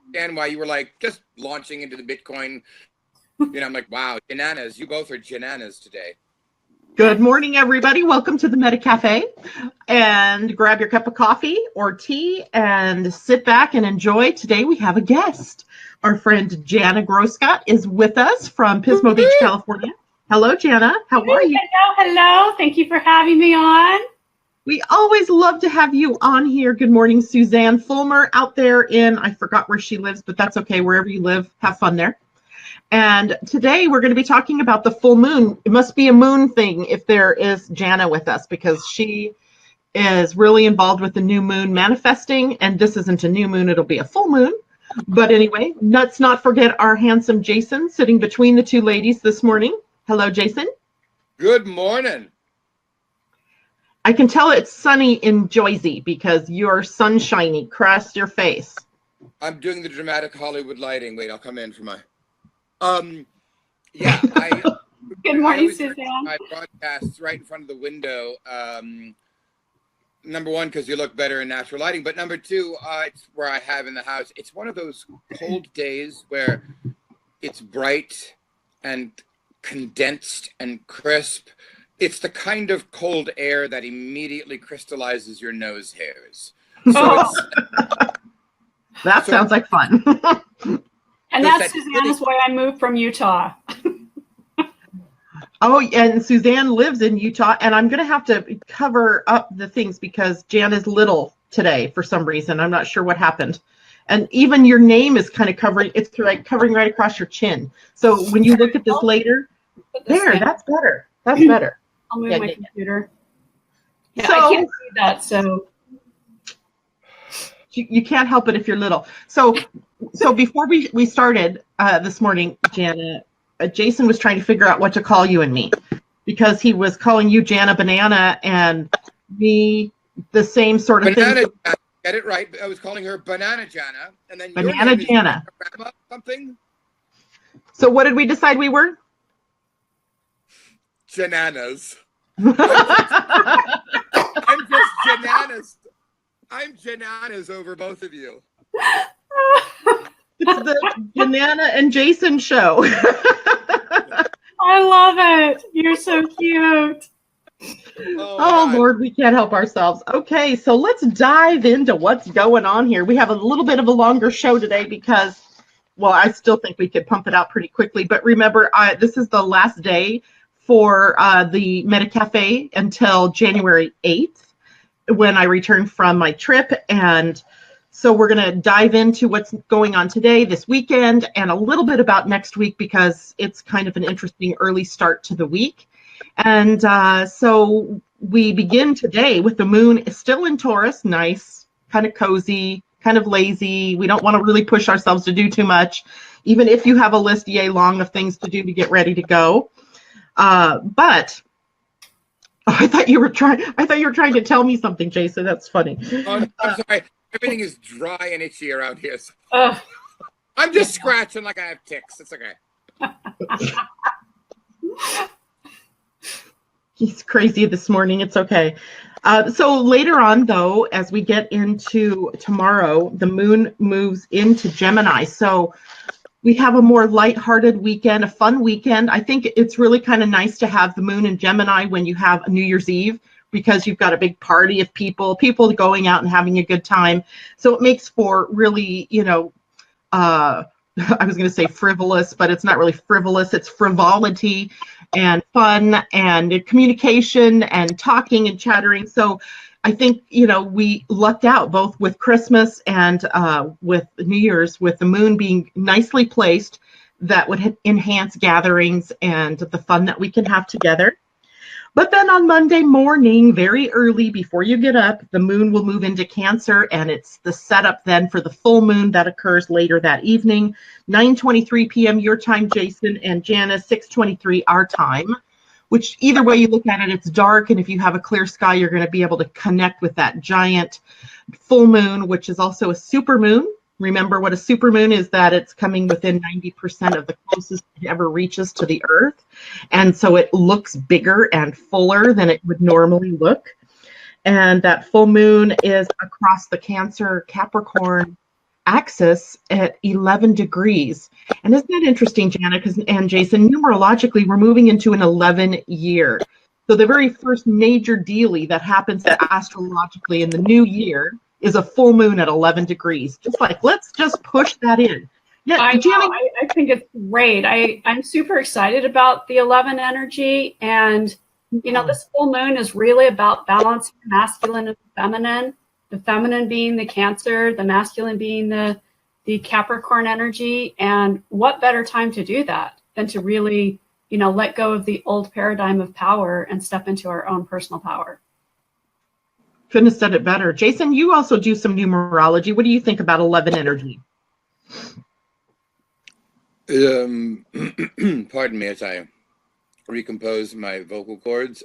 understand why you were like just launching into the Bitcoin. I'm like, wow, bananas. You both are bananas today. Good morning, everybody. Welcome to the Meta Cafe. And grab your cup of coffee or tea and sit back and enjoy. Today we have a guest. Our friend Jana Groscott is with us from Pismo Beach, California. Hello, Jana. How are you? Hello. Thank you for having me on. We always love to have you on here. Good morning, Suzanne Fulmer out there in, I forgot where she lives, but that's okay. Wherever you live, have fun there. And today we're going to be talking about the full moon. It must be a moon thing if there is Jana with us, because she is really involved with the new moon manifesting. And this isn't a new moon, it'll be a full moon. But anyway, let's not forget our handsome Jason sitting between the two ladies this morning. Hello, Jason. Good morning. I can tell it's sunny in Jersey because you're sunshiny. Cross your face. I'm doing the dramatic Hollywood lighting. Wait, I'll come in for my... Good morning, Suzanne. My broadcasts right in front of the window. Number one, because you look better in natural lighting, but number two, it's where I have in the house. It's one of those cold days where it's bright and condensed and crisp. It's the kind of cold air that immediately crystallizes your nose hairs. So that sounds like fun. And that's Suzanne's why I moved from Utah. Oh, and Suzanne lives in Utah, and I'm going to have to cover up the things because Jan is little today for some reason. I'm not sure what happened. And even your name is kind of covering, it's like covering right across your chin. So when you look at this later, that's better. That's better. I'll move my computer. Yeah, so, I can't see that, so. You can't help it if you're little. So before we started this morning, Jana, Jason was trying to figure out what to call you and me, because he was calling you Jana Banana and me the same sort of Banana thing. Jana, get it right. I was calling her Banana Jana, and then Banana Jana. Something. So what did we decide we were? Jananas. I'm just Jananas. I'm Jananas over both of you. It's the Banana and Jason show. I love it. You're so cute. Oh, Lord, we can't help ourselves. Okay, so let's dive into what's going on here. We have a little bit of a longer show today because, well, I still think we could pump it out pretty quickly. But remember, this is the last day for the Meta Cafe until January 8th when I return from my trip. And so we're going to dive into what's going on today, this weekend, and a little bit about next week because it's kind of an interesting early start to the week. And so we begin today with the moon still in Taurus, nice, kind of cozy, kind of lazy. We don't want to really push ourselves to do too much, even if you have a list yay long of things to do to get ready to go. But I thought you were trying to tell me something, Jason. That's funny. Oh, I'm sorry. Everything is dry and itchy around here. So I'm just scratching like I have ticks. It's okay. He's crazy this morning. It's okay. So later on, though, as we get into tomorrow, the moon moves into Gemini. So we have a more lighthearted weekend, a fun weekend. I think it's really kind of nice to have the moon in Gemini when you have New Year's Eve, because you've got a big party of people going out and having a good time. So it makes for really, I was going to say frivolous, but it's not really frivolous. It's frivolity and fun and communication and talking and chattering. So I think, we lucked out both with Christmas and with New Year's, with the moon being nicely placed, that would enhance gatherings and the fun that we can have together. But then on Monday morning, very early before you get up, the moon will move into Cancer, and it's the setup then for the full moon that occurs later that evening, 9:23 p.m. your time, Jason, and Janice, 6:23 our time, which either way you look at it, it's dark, and if you have a clear sky, you're going to be able to connect with that giant full moon, which is also a super moon. Remember what a supermoon is, that it's coming within 90% of the closest it ever reaches to the Earth. And so it looks bigger and fuller than it would normally look. And that full moon is across the Cancer Capricorn axis at 11 degrees. And isn't that interesting, Janet and Jason? Numerologically, we're moving into an 11 year. So the very first major dealie that happens astrologically in the new year is a full moon at 11 degrees. Just like, let's just push that in. Yeah, Janet. I think it's great. I'm super excited about the 11 energy. And, you know, this full moon is really about balancing the masculine and the feminine being the Cancer, the masculine being the Capricorn energy. And what better time to do that than to really, you know, let go of the old paradigm of power and step into our own personal power. Couldn't have said it better. Jason, you also do some numerology. What do you think about 11 energy? Pardon me as I recompose my vocal cords.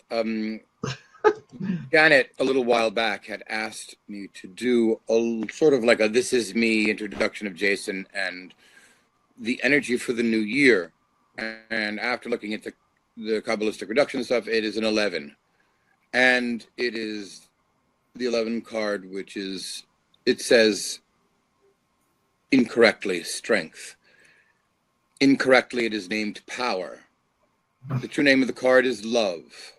Janet, a little while back, had asked me to do a sort of like a "This Is Me" introduction of Jason and the energy for the new year. And after looking at the Kabbalistic reduction stuff, it is an 11. And it is the 11 card, which is, it says incorrectly, strength. Incorrectly, it is named power. The true name of the card is love.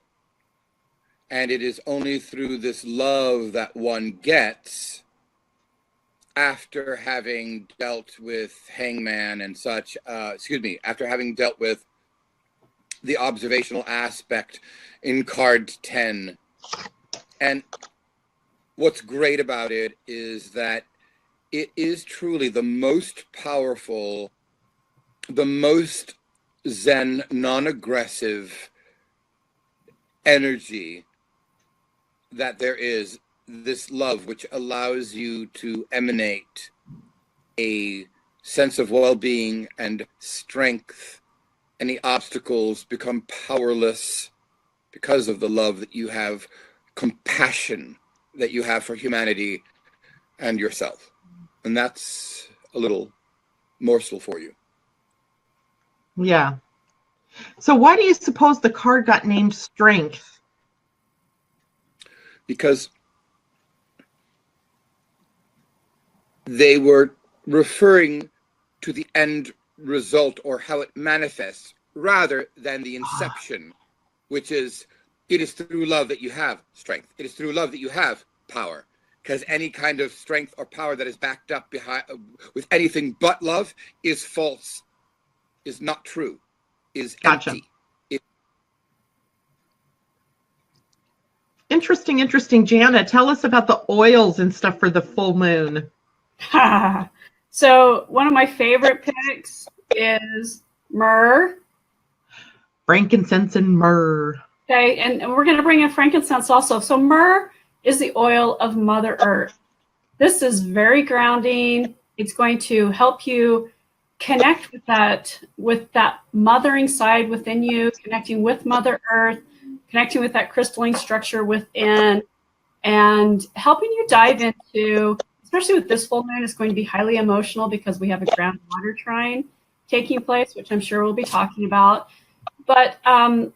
And it is only through this love that one gets after having dealt with Hangman and such, after having dealt with the observational aspect in card 10. And what's great about it is that it is truly the most powerful, the most Zen, non-aggressive energy that there is, this love, which allows you to emanate a sense of well-being and strength. Any obstacles become powerless because of the love that you have, compassion that you have for humanity and yourself. And that's a little morsel for you. Yeah. So why do you suppose the card got named Strength? Because they were referring to the end result or how it manifests rather than the inception, which is, it is through love that you have strength. It is through love that you have power. Because any kind of strength or power that is backed up behind with anything but love is false, is not true, is empty. Interesting. Jana, tell us about the oils and stuff for the full moon. So one of my favorite picks is myrrh. Frankincense and myrrh. Okay, and we're going to bring in frankincense also. So myrrh is the oil of Mother Earth. This is very grounding. It's going to help you connect with that mothering side within you, connecting with Mother Earth, connecting with that crystalline structure within, and helping you dive into, especially with this full moon, it's going to be highly emotional because we have a ground water trine taking place, which I'm sure we'll be talking about. But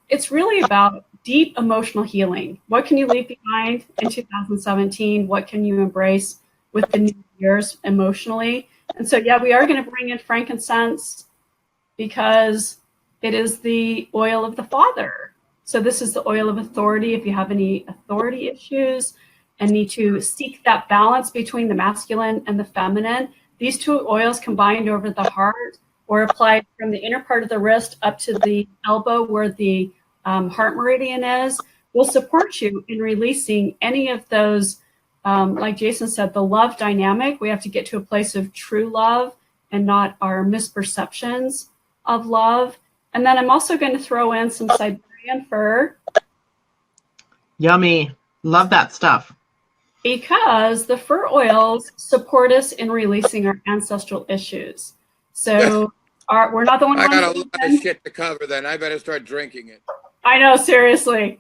it's really about deep emotional healing. What can you leave behind in 2017? What can you embrace with the new years emotionally? And so, yeah, we are going to bring in frankincense because it is the oil of the Father. So this is the oil of authority. If you have any authority issues and need to seek that balance between the masculine and the feminine, these two oils combined over the heart or applied from the inner part of the wrist up to the elbow where the heart meridian is, will support you in releasing any of those, like Jason said, the love dynamic. We have to get to a place of true love and not our misperceptions of love. And then I'm also going to throw in some Siberian fir. Yummy. Love that stuff. Because the fir oils support us in releasing our ancestral issues. So we're not the only ones. I got a lot of shit to cover then. I better start drinking it. I know, seriously.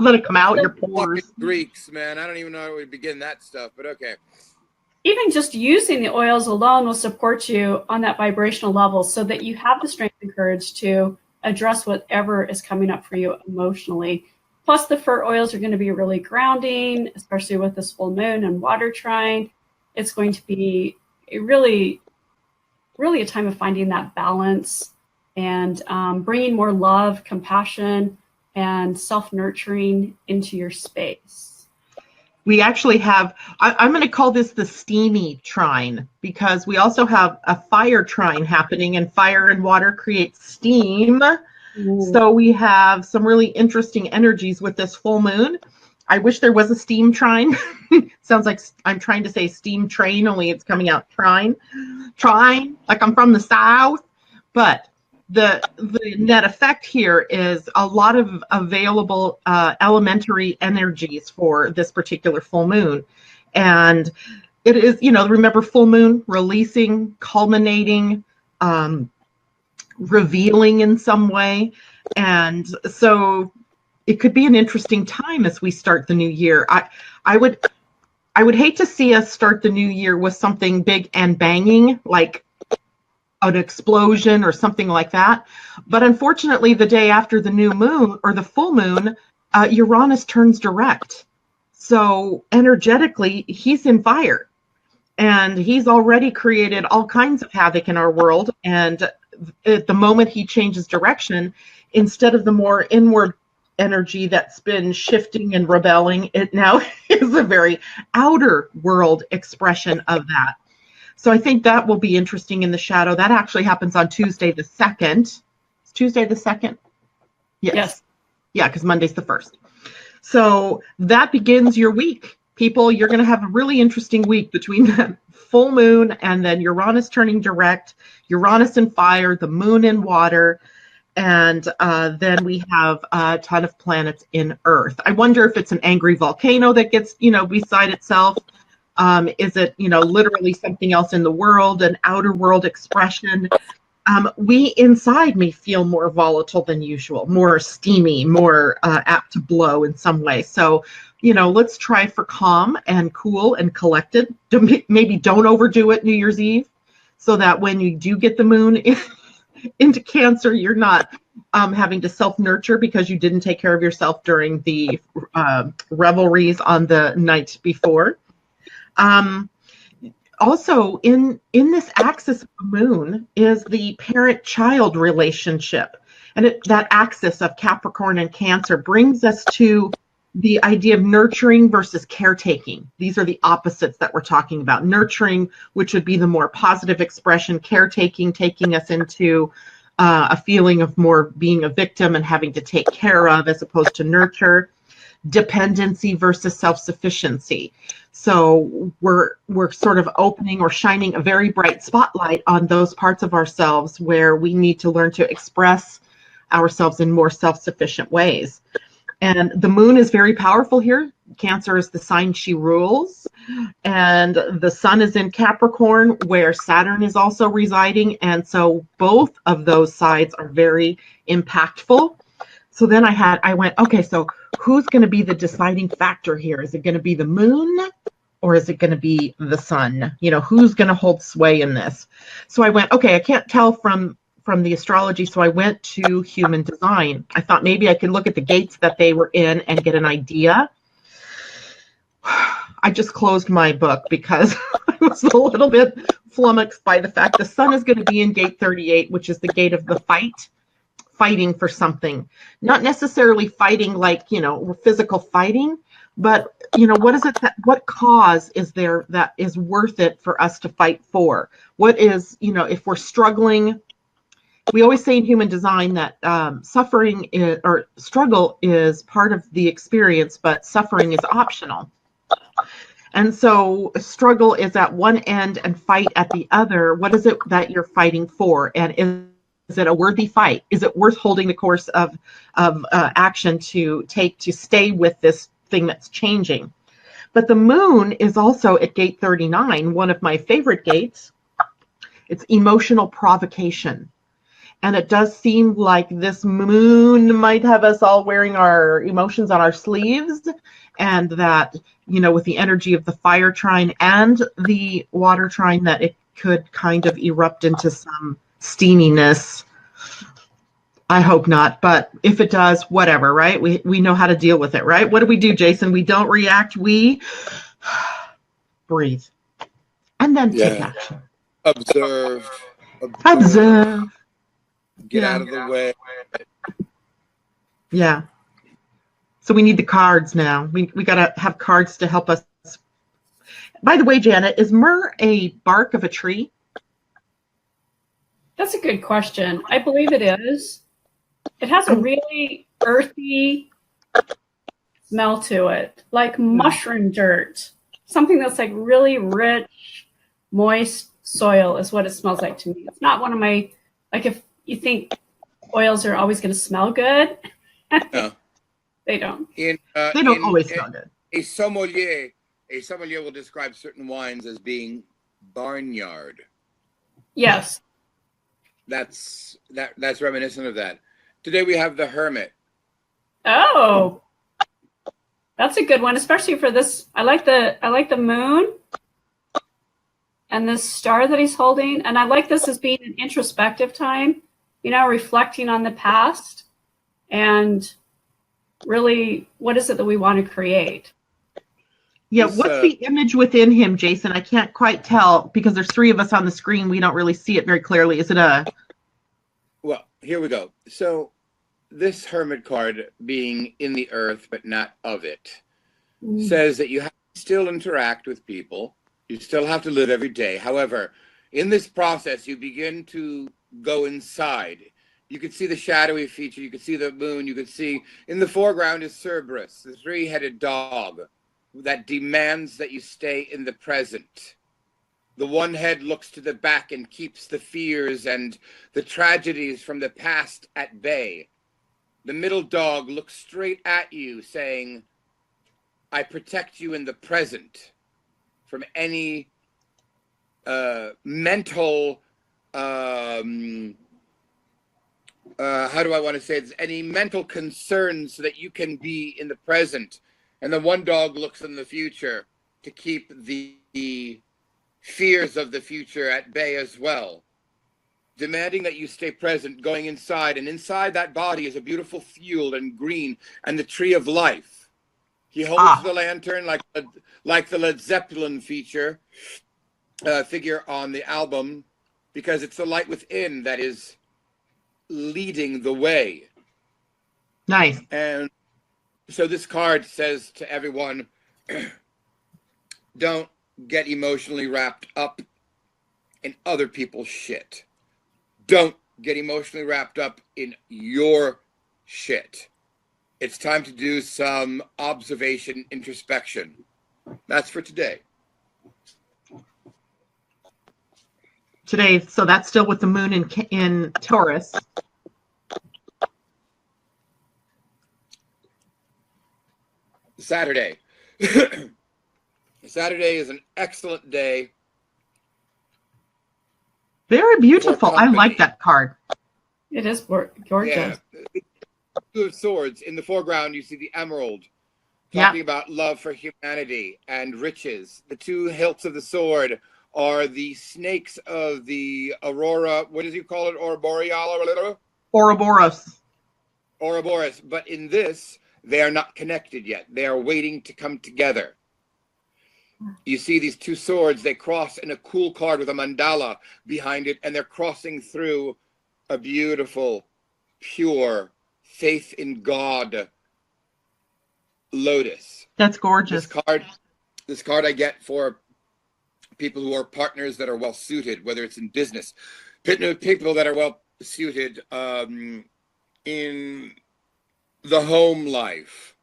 Let it come out your pores. Greeks, man. I don't even know how we begin that stuff, but okay. Even just using the oils alone will support you on that vibrational level so that you have the strength and courage to address whatever is coming up for you emotionally. Plus, the fir oils are going to be really grounding, especially with this full moon and water trine. It's going to be really, really a time of finding that balance and bringing more love, compassion, and self-nurturing into your space. We actually have, I'm going to call this the steamy trine, because we also have a fire trine happening, and fire and water creates steam. Ooh. So we have some really interesting energies with this full moon. I wish there was a steam trine. Sounds like I'm trying to say steam train, only it's coming out trine, like I'm from the South. But the net effect here is a lot of available elementary energies for this particular full moon. And it is, remember full moon, releasing, culminating, revealing in some way. And so it could be an interesting time as we start the new year. I would hate to see us start the new year with something big and banging, like an explosion or something like that. But unfortunately, the day after the new moon or the full moon, Uranus turns direct. So energetically, he's in fire, and he's already created all kinds of havoc in our world. And at the moment he changes direction, instead of the more inward energy that's been shifting and rebelling, it now is a very outer world expression of that. So I think that will be interesting in the shadow. That actually happens on Tuesday the 2nd. It's Tuesday the 2nd? Yes. Yeah, because Monday's the 1st. So that begins your week. People, you're going to have a really interesting week between the full moon and then Uranus turning direct, Uranus in fire, the moon in water, and then we have a ton of planets in Earth. I wonder if it's an angry volcano that gets, beside itself. Is it, literally something else in the world, an outer world expression? We inside may feel more volatile than usual, more steamy, more apt to blow in some way. So, let's try for calm and cool and collected. Maybe don't overdo it New Year's Eve, so that when you do get the moon into Cancer, you're not having to self-nurture because you didn't take care of yourself during the revelries on the night before. Also, in this axis of the moon is the parent-child relationship. And that axis of Capricorn and Cancer brings us to the idea of nurturing versus caretaking. These are the opposites that we're talking about. Nurturing, which would be the more positive expression, caretaking, taking us into a feeling of more being a victim and having to take care of, as opposed to nurture. Dependency versus self-sufficiency. So we're sort of opening or shining a very bright spotlight on those parts of ourselves where we need to learn to express ourselves in more self-sufficient ways. And the moon is very powerful here. Cancer is the sign she rules. And the sun is in Capricorn, where Saturn is also residing. And so both of those sides are very impactful. So then I went, okay, so who's going to be the deciding factor here? Is it going to be the moon, or is it going to be the sun? Who's going to hold sway in this? So I went, okay, I can't tell from the astrology. So I went to human design. I thought maybe I could look at the gates that they were in and get an idea. I just closed my book because I was a little bit flummoxed by the fact the sun is going to be in gate 38, which is the gate of the fighting for something. Not necessarily fighting like, physical fighting, but, what is it what cause is there that is worth it for us to fight for? What is, if we're struggling, we always say in human design that suffering or struggle is part of the experience, but suffering is optional. And so struggle is at one end and fight at the other. What is it that you're fighting for? And is it a worthy fight? Is it worth holding the course of action to take to stay with this thing that's changing? But the moon is also at gate 39, one of my favorite gates. It's emotional provocation. And it does seem like this moon might have us all wearing our emotions on our sleeves, and that, with the energy of the fire trine and the water trine, that it could kind of erupt into some steaminess. I hope not, but if it does, whatever, right? We know how to deal with it, right? What do we do, Jason? We don't react, we breathe. and then take Yeah. action. Observe. Observe. Get Yeah. out of the way. Yeah. So we need the cards now. We got to have cards to help us. By the way, Janet, is myrrh a bark of a tree? That's a good question. I believe it is. It has a really earthy smell to it, like mushroom dirt. Something that's like really rich, moist soil is what it smells like to me. It's not one of my, like if you think oils are always going to smell good, No. they don't. They don't always smell good. A sommelier will describe certain wines as being barnyard. Yes. That's reminiscent of that. Today we have the Hermit. Oh, that's a good one, especially for this. I like the moon and this star that he's holding, and I like this as being an introspective time, reflecting on the past and really what is it that we want to create. Yeah, what's the image within him, Jason? I can't quite tell because there's three of us on the screen. We don't really see it very clearly. Is it a... Well, here we go. So this Hermit card, being in the earth but not of it, says that you have to still interact with people. You still have to live every day. However, in this process, you begin to go inside. You could see the shadowy feature. You could see the moon. You could see in the foreground is Cerberus, the three-headed dog that demands that you stay in the present. The one head looks to the back and keeps the fears and the tragedies from the past at bay. The middle dog looks straight at you, saying, I protect you in the present from any mental, how do I want to say this? Any mental concerns so that you can be in the present. And the one dog looks in the future to keep the fears of the future at bay as well, demanding that you stay present, going inside. And inside that body is a beautiful field and green and the tree of life. He holds the lantern like the Led Zeppelin figure on the album, because it's the light within that is leading the way. Nice. And so this card says to everyone, don't get emotionally wrapped up in other people's shit. Don't get emotionally wrapped up in your shit. It's time to do some observation, introspection. That's for today. Today, so that's still with the moon in Taurus. Saturday. Saturday is an excellent day. Very beautiful. I like that card. It is gorgeous. Yeah. Two of Swords. In the foreground, you see the emerald, talking about love for humanity and riches. The two hilts of the sword are the snakes of the aurora. What does he call it? Aurora Ouroboros. Ouroboros. But in this, they are not connected yet. They are waiting to come together. You see these two swords, they cross in a cool card with a mandala behind it, and they're crossing through a beautiful, pure, faith in God lotus. That's gorgeous. This card I get for people who are partners that are well suited, whether it's in business, people that are well suited in the home life.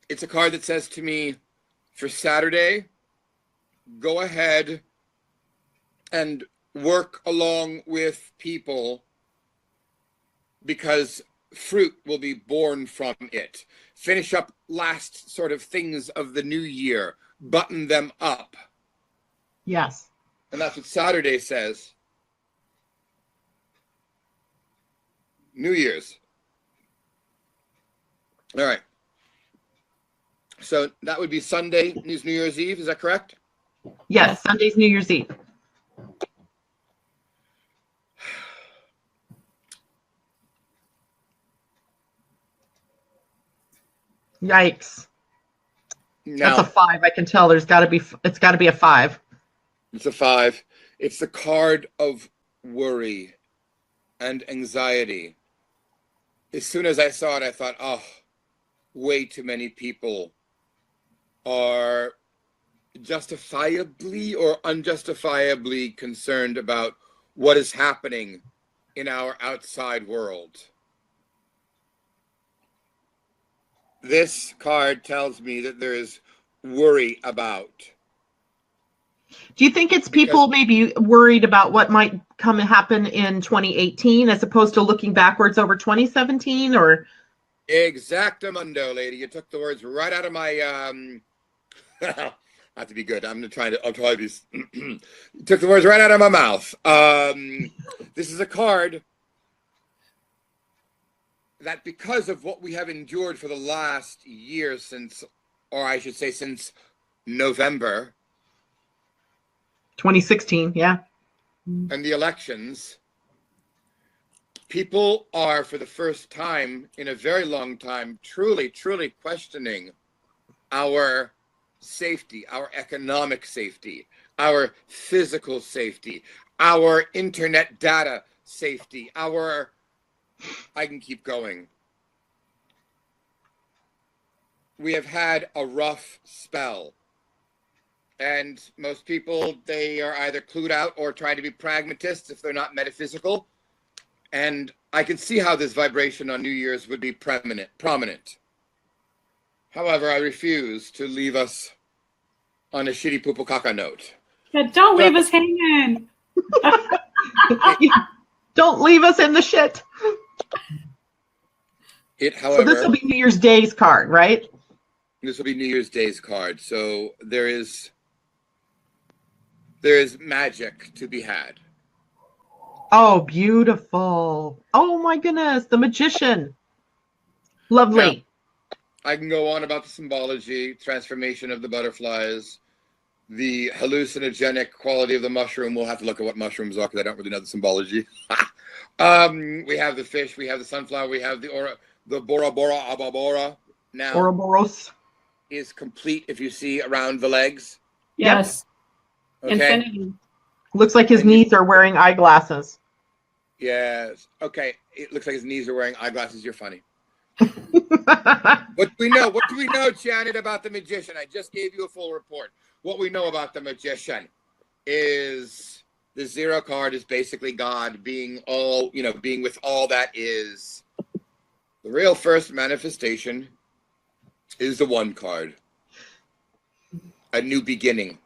It's a card that says to me, for Saturday, go ahead and work along with people, because fruit will be born from it. Finish up last sort of things of the new year. Button them up. Yes. And that's what Saturday says. New Year's. All right. So that would be Sunday, New Year's Eve. Is that correct? Yes, Sunday's New Year's Eve. Yikes. Now, that's a 5. I can tell it's got to be a 5. It's a 5. It's the card of worry and anxiety. As soon as I saw it, I thought, oh, way too many people are justifiably or unjustifiably concerned about what is happening in our outside world. This card tells me that there is worry about. Do you think it's people maybe worried about what might happen in 2018 as opposed to looking backwards over 2017, or? Exactamundo, lady. You took the words right out of my, not to be good. I'll try to be, you took the words right out of my mouth. This is a card that, because of what we have endured for the last year since, or I should say since November 2016, yeah. And the elections, people are, for the first time in a very long time, truly, truly questioning our safety, our economic safety, our physical safety, our internet data safety, I can keep going. We have had a rough spell. And most people, they are either clued out or trying to be pragmatists if they're not metaphysical. And I can see how this vibration on New Year's would be prominent. However, I refuse to leave us on a shitty pupukaka note. Yeah, don't leave us hanging. Don't leave us in the shit. However, so this will be New Year's Day's card, right? This will be New Year's Day's card. So there is magic to be had. Oh, beautiful. Oh my goodness, the magician. Lovely. Now, I can go on about the symbology, transformation of the butterflies, the hallucinogenic quality of the mushroom. We'll have to look at what mushrooms are because I don't really know the symbology. We have the fish, we have the sunflower, we have the Bora Bora Ababora. Now, Ouroboros is complete if you see around the legs. Yes. Okay. Infinity. Looks like his knees are wearing eyeglasses. Yes. Okay. It looks like his knees are wearing eyeglasses. You're funny. What do we know, Janet, about the magician? I just gave you a full report. What we know about the magician is the 0 card is basically God being with all that is. The real first manifestation is the 1 card. A new beginning.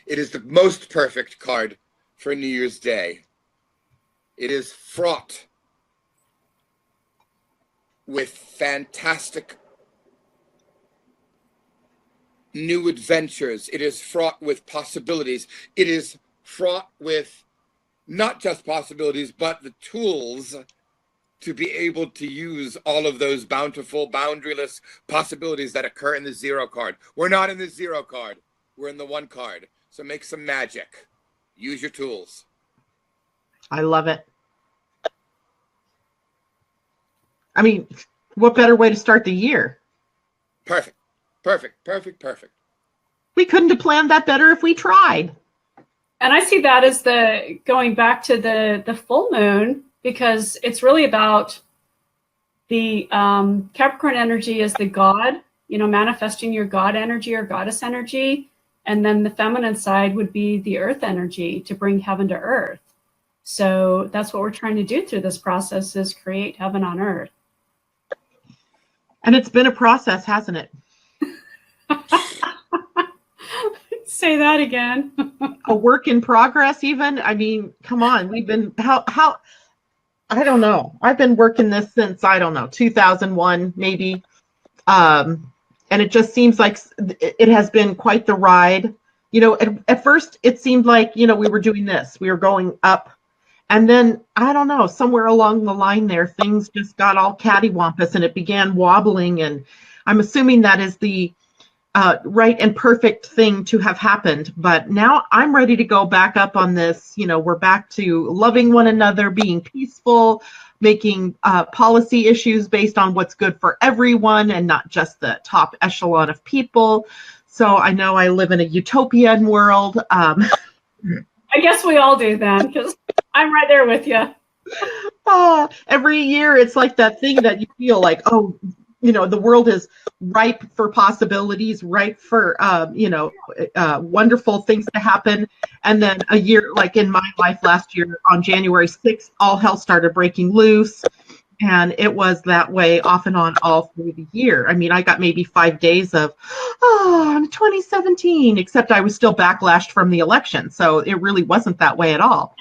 It is the most perfect card for New Year's Day. It is fraught with fantastic new adventures. It is fraught with possibilities. It is fraught with not just possibilities, but the tools to be able to use all of those bountiful, boundaryless possibilities that occur in the 0 card. We're not in the 0 card. We're in the 1 card. So make some magic. Use your tools. I love it. I mean, what better way to start the year? Perfect. Perfect. Perfect. Perfect. We couldn't have planned that better if we tried. And I see that as going back to the full moon, because it's really about the Capricorn energy is the God, manifesting your God energy or goddess energy. And then the feminine side would be the earth energy to bring heaven to earth. So that's what we're trying to do through this process, is create heaven on earth. And it's been a process, hasn't it? Say that again. A work in progress, even. I mean, come on. We've been, how, I don't know. I've been working this since, 2001, maybe. And it just seems like it has been quite the ride. At first it seemed like, we were doing this, we were going up. And then, I don't know, somewhere along the line there, things just got all cattywampus and it began wobbling. And I'm assuming that is the right and perfect thing to have happened. But now I'm ready to go back up on this. We're back to loving one another, being peaceful, making policy issues based on what's good for everyone and not just the top echelon of people. So I know I live in a utopian world. I guess we all do then, because I'm right there with you. Every year it's like that thing that you feel like, oh, the world is ripe for possibilities, ripe for wonderful things to happen. And then a year, like in my life last year on January 6th, all hell started breaking loose. And it was that way off and on all through the year. I mean, I got maybe 5 days of, I'm 2017, except I was still backlashed from the election. So it really wasn't that way at all.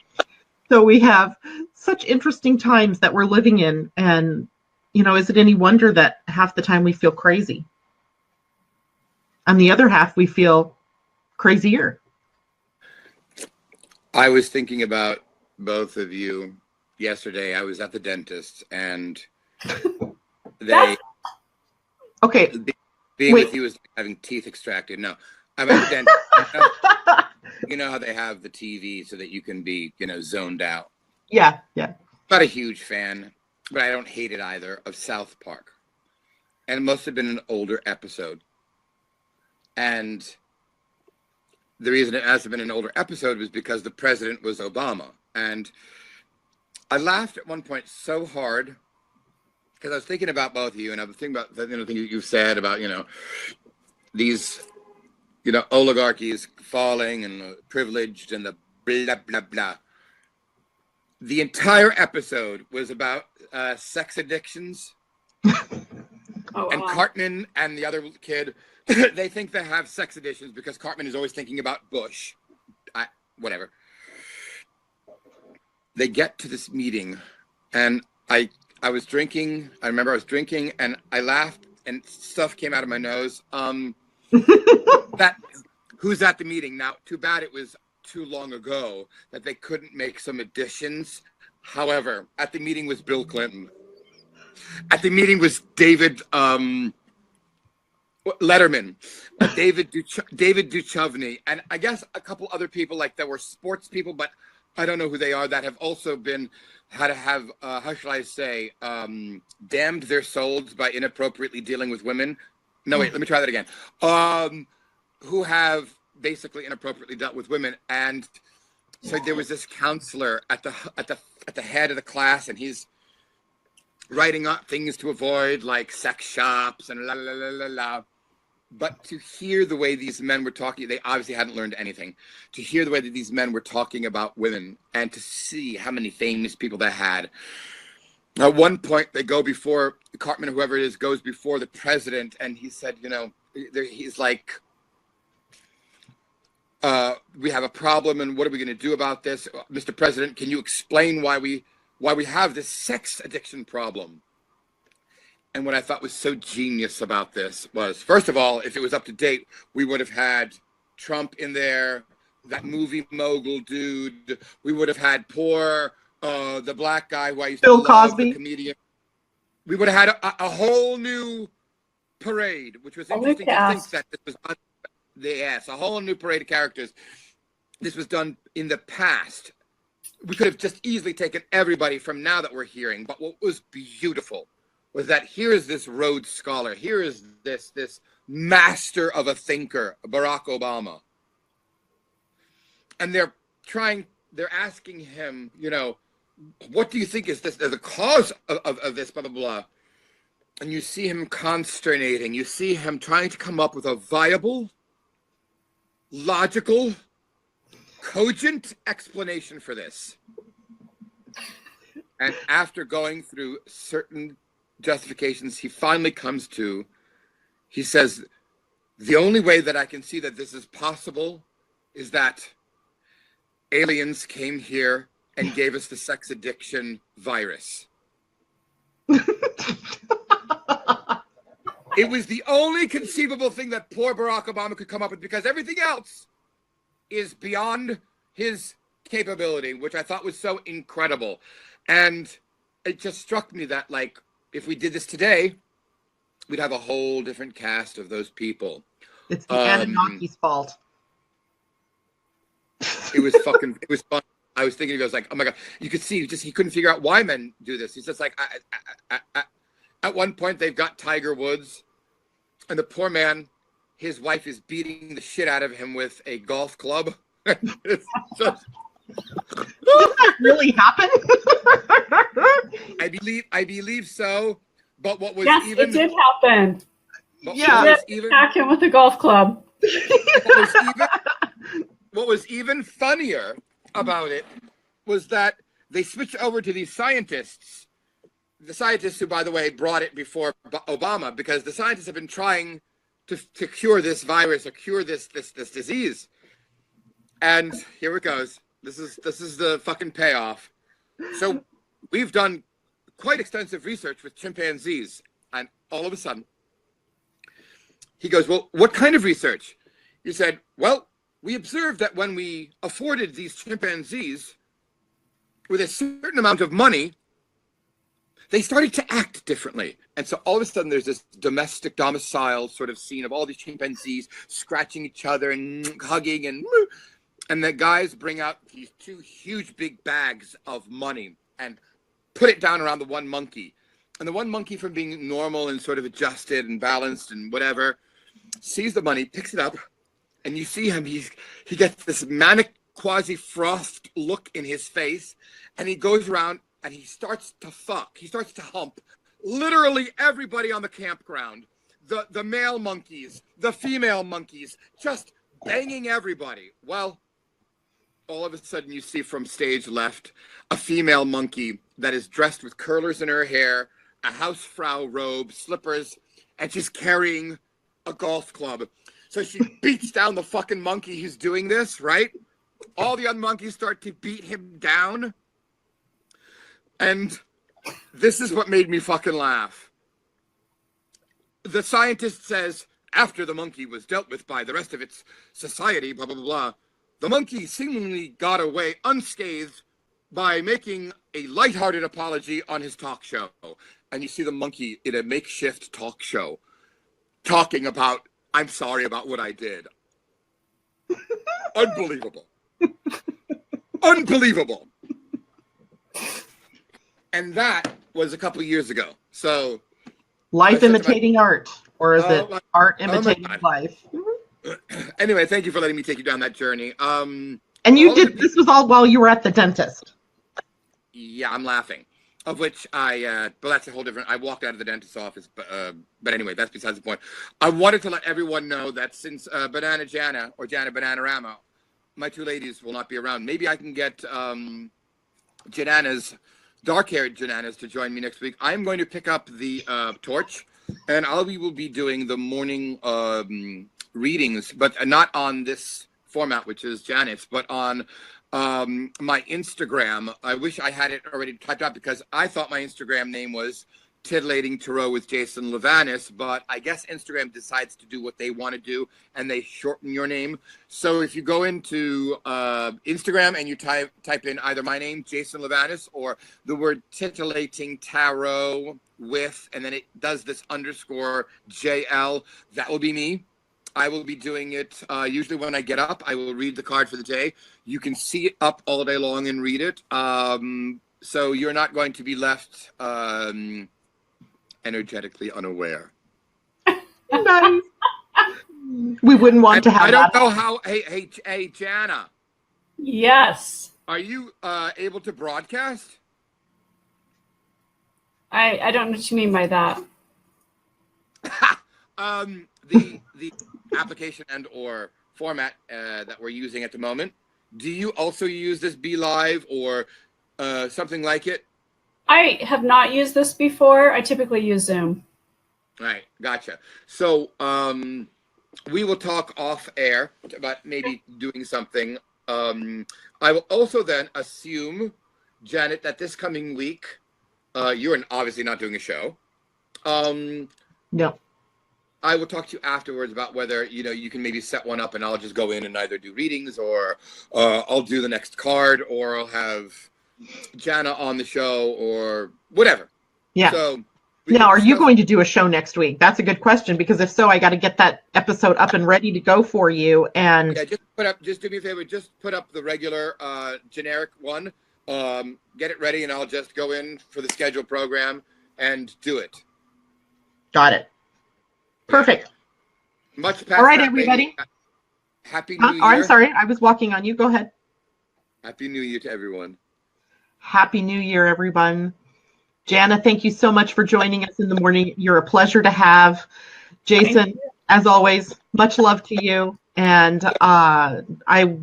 So we have such interesting times that we're living in. And, is it any wonder that half the time we feel crazy? On the other half, we feel crazier. I was thinking about both of you yesterday. I was at the dentist, and they okay. Being with you is like having teeth extracted. No, I'm at the dentist. You know how they have the TV so that you can be, zoned out. Yeah. Not a huge fan, but I don't hate it either, of South Park. And it must have been an older episode. And the reason it must have been an older episode was because the president was Obama. And I laughed at one point so hard because I was thinking about both of you, and I was thinking about the thing you've said about, these, oligarchies falling and the privileged and the blah, blah, blah. The entire episode was about sex addictions. And Cartman and the other kid, they think they have sex addictions because Cartman is always thinking about Bush. Whatever. They get to this meeting, and I was drinking. I remember I was drinking, and I laughed, and stuff came out of my nose. Who's at the meeting now? Too bad it was too long ago that they couldn't make some additions. However, at the meeting was Bill Clinton. At the meeting was David Letterman, David Duchovny, and I guess a couple other people, like there were sports people, but I don't know who they are, that have also how shall I say, damned their souls by inappropriately dealing with women. No, wait, let me try that again. Who have basically inappropriately dealt with women. And so there was this counselor at the head of the class, and he's writing up things to avoid, like sex shops and la la la la la. But to hear the way these men were talking, they obviously hadn't learned anything. To hear the way that these men were talking about women, and to see how many famous people they had. At one point, they go before Cartman, whoever it is, goes before the president, and he said, he's like, we have a problem, and what are we going to do about this? Mr. President, can you explain why we have this sex addiction problem? And what I thought was so genius about this was, first of all, if it was up to date, we would have had Trump in there, that movie mogul dude. We would have had the black guy who I used Bill to love, Cosby. the comedian. We would have had a whole new parade, which was interesting to think that this was done. Yes, a whole new parade of characters. This was done in the past. We could have just easily taken everybody from now that we're hearing. But what was beautiful was that here is this Rhodes Scholar. Here is this master of a thinker, Barack Obama. And they're asking him, what do you think is the cause of this, blah, blah, blah. And you see him consternating. You see him trying to come up with a viable, logical, cogent explanation for this. And after going through certain justifications, he finally comes to, he says, the only way that I can see that this is possible is that aliens came here and gave us the sex addiction virus. It was the only conceivable thing that poor Barack Obama could come up with, because everything else is beyond his capability, which I thought was so incredible. And it just struck me that, like, if we did this today, we'd have a whole different cast of those people. It's the Anunnaki's fault. It was fun. I was thinking, I was like, oh my God, you could see he couldn't figure out why men do this. He's just like, at one point they've got Tiger Woods, and the poor man, his wife is beating the shit out of him with a golf club. It's just, Did that really happen? I believe so. But what was Yes, even it did happen. but Yeah. what was even Attack him with a golf club. what was even funnier about it was that they switched over to these scientists. The scientists who, by the way, brought it before Obama, because the scientists have been trying to cure this virus or cure this disease. And here it goes. This is the fucking payoff. So we've done quite extensive research with chimpanzees, and all of a sudden, he goes, well, what kind of research? You said, well, we observed that when we afforded these chimpanzees with a certain amount of money, they started to act differently. And so all of a sudden there's this domestic domicile sort of scene of all these chimpanzees scratching each other and hugging, and the guys bring out these two huge big bags of money and put it down around the one monkey. And the one monkey, from being normal and sort of adjusted and balanced and whatever, sees the money, picks it up, and you see him, he gets this manic quasi-frost look in his face, and he goes around and he starts to fuck. He starts to hump literally everybody on the campground. The male monkeys, the female monkeys, just banging everybody. Well, all of a sudden you see from stage left a female monkey that is dressed with curlers in her hair, a housefrau robe, slippers, and she's carrying a golf club. So she beats down the fucking monkey who's doing this, right? All the other monkeys start to beat him down. And this is what made me fucking laugh. The scientist says, after the monkey was dealt with by the rest of its society, blah, blah, blah, blah, the monkey seemingly got away unscathed by making a lighthearted apology on his talk show. And you see the monkey in a makeshift talk show talking about, I'm sorry about what I did. Unbelievable. Unbelievable. And that was a couple of years ago. So, Life imitating art, or is it art imitating God. life? Anyway, thank you for letting me take you down that journey. And you did, this was all while you were at the dentist. Yeah, I'm laughing. Of which but that's a whole different, I walked out of the dentist's office, but anyway, that's besides the point. I wanted to let everyone know that since Banana Jana, or Jana Bananarama, my two ladies will not be around, maybe I can get Janana's, dark-haired Jananas, to join me next week. I'm going to pick up the torch, and we will be doing the morning readings, but not on this format, which is Janet's, but on my Instagram. I wish I had it already typed out, because I thought my Instagram name was Titillating Tarot with Jason Livanis, but I guess Instagram decides to do what they want to do, and they shorten your name. So if you go into Instagram and you type in either my name, Jason Livanis, or the word Titillating Tarot with, and then it does this _ JL, that will be me. I will be doing it usually when I get up. I will read the card for the day. You can see it up all day long and read it. So you're not going to be left energetically unaware. Nice. We wouldn't want to have I don't that. know how. Hey, Jana. Yes. Are you able to broadcast? I don't know what you mean by that. The application and or format that we're using at the moment. Do you also use this Be Live or something like it? I have not used this before. I typically use Zoom. All right, gotcha. So we will talk off air about maybe doing something. I will also then assume, Janet, that this coming week, you're obviously not doing a show. No. I will talk to you afterwards about whether, you can maybe set one up, and I'll just go in and either do readings, or I'll do the next card, or I'll have Jana on the show, or whatever. Yeah. So now, are you going to do a show next week? That's a good question, because if so, I got to get that episode up and ready to go for you. And yeah, just do me a favor, just put up the regular generic one, get it ready, and I'll just go in for the scheduled program and do it. Got it. Perfect. Much past All right, that, everybody. Happy New Year. Oh, I'm sorry. I was walking on you. Go ahead. Happy New Year to everyone. Happy New Year, everyone. Jana, thank you so much for joining us in the morning. You're a pleasure to have. Jason, as always, much love to you. And I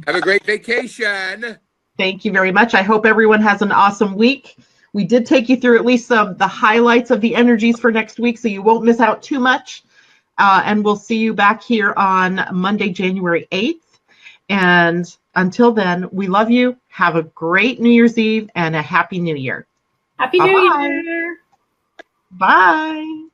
have a great vacation. Thank you very much. I hope everyone has an awesome week. We did take you through at least some the highlights of the energies for next week, so you won't miss out too much. And we'll see you back here on Monday, January 8th. And until then, we love you. Have a great New Year's Eve and a Happy New Year. Happy New Year. Bye.